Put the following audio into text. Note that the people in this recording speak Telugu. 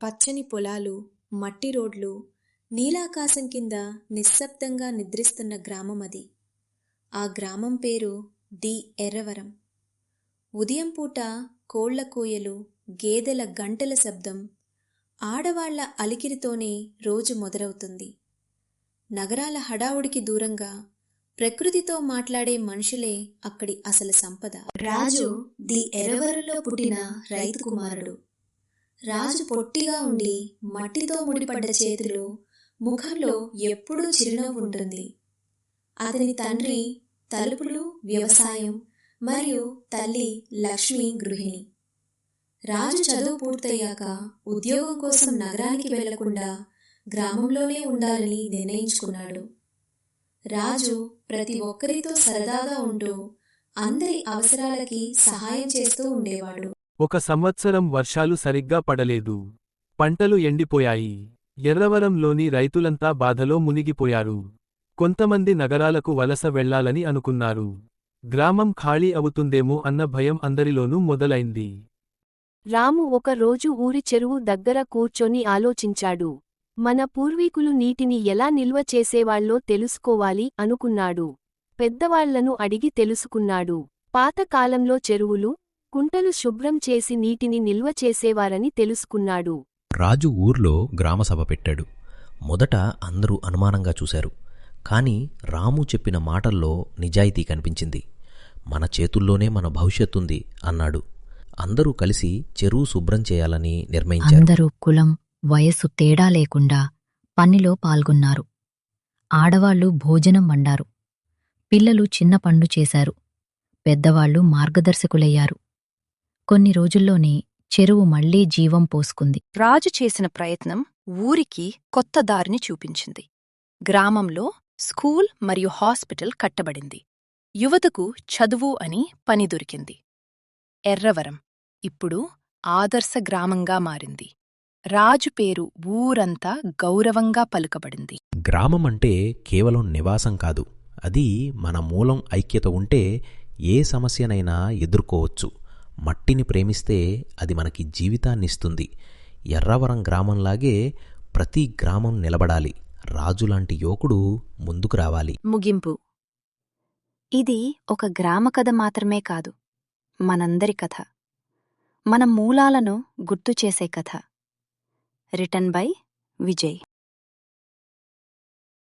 పచ్చని పొలాలు, మట్టి రోడ్లు, నీలాకాశం కింద నిశ్శబ్దంగా నిద్రిస్తున్న గ్రామం అది. ఆ గ్రామం పేరు డి ఎర్రవరం. ఉదయం పూట కోళ్ల కోయలు, గేదెల గంటల శబ్దం, ఆడవాళ్ల అలికిరితోనే రోజు మొదలవుతుంది. నగరాల హడావుడికి దూరంగా ప్రకృతితో మాట్లాడే మనుషులే అక్కడి అసలు సంపద. రాజు ది ఎర్రవరంలో పుట్టిన రైతు కుమారుడు. రాజు పొట్టిగా ఉండి మట్టితో ముడిపడ్డ చేతులు, ముఖంలో ఎప్పుడూ చిరునవ్వు ఉంటుంది. అతని తండ్రి తలుపులు వ్యవసాయం మరియు తల్లి లక్ష్మి గృహిణి. రాజు చదువు పూర్తయ్యాక ఉద్యోగం కోసం నగరానికి వెళ్లకుండా గ్రామంలోనే ఉండాలని నిర్ణయించుకున్నాడు. రాజు ప్రతి ఒక్కరితో సరదాగా ఉంటూ అందరి అవసరాలకి సహాయం చేస్తూ ఉండేవాడు. ఒక సంవత్సరం వర్షాలు సరిగ్గా పడలేదు. పంటలు ఎండిపోయాయి. ఎర్రవరంలోని రైతులంతా బాధలో మునిగిపోయారు. కొంతమంది నగరాలకు వలస వెళ్లాలని అనుకున్నారు. గ్రామం ఖాళీ అవుతుందేమో అన్న భయం అందరిలోనూ మొదలైంది. రాము ఒక రోజు ఊరి చెరువు దగ్గర కూర్చొని ఆలోచించాడు. మన పూర్వీకులు నీటిని ఎలా నిల్వ చేసేవాళ్ళో తెలుసుకోవాలి అనుకున్నాడు. పెద్దవాళ్లను అడిగి తెలుసుకున్నాడు. పాతకాలంలో చెరువులు, కుంటలు శుభ్రం చేసి నీటిని నిల్వ చేసేవారని తెలుసుకున్నాడు. రాజు ఊర్లో గ్రామసభ పెట్టాడు. మొదట అందరూ అనుమానంగా చూశారు. కాని రాము చెప్పిన మాటల్లో నిజాయితీ కనిపించింది. మన చేతుల్లోనే మన భవిష్యత్తుంది అన్నాడు. అందరూ కలిసి చెరువు శుభ్రం చేయాలని నిర్ణయించారు. అందరూ కులం, వయస్సు తేడా లేకుండా పనిలో పాల్గొన్నారు. ఆడవాళ్లు భోజనం వండారు. పిల్లలు చిన్న పనులు చేశారు. పెద్దవాళ్లు మార్గదర్శకులయ్యారు. కొన్ని రోజుల్లోనే చెరువు మళ్లీ జీవం పోసుకుంది. రాజు చేసిన ప్రయత్నం ఊరికి కొత్త దారిని చూపించింది. గ్రామంలో స్కూల్ మరియు హాస్పిటల్ కట్టబడింది. యువతకు చదువు అని పని దొరికింది. ఎర్రవరం ఇప్పుడు ఆదర్శ గ్రామంగా మారింది. రాజు పేరు ఊరంతా గౌరవంగా పలుకబడింది. గ్రామమంటే కేవలం నివాసం కాదు, అది మన మూలం. ఐక్యత ఉంటే ఏ సమస్యనైనా ఎదుర్కోవచ్చు. మట్టిని ప్రేమిస్తే అది మనకి జీవితాన్నిస్తుంది. ఎర్రవరం గ్రామంలాగే ప్రతి గ్రామం నిలబడాలి. రాజులాంటి యువకుడు ముందుకు రావాలి. ముగింపు. ఇది ఒక గ్రామ కథ మాత్రమే కాదు, మనందరి కథ. మన మూలాలను గుర్తుచేసే కథ. Written by Vijay.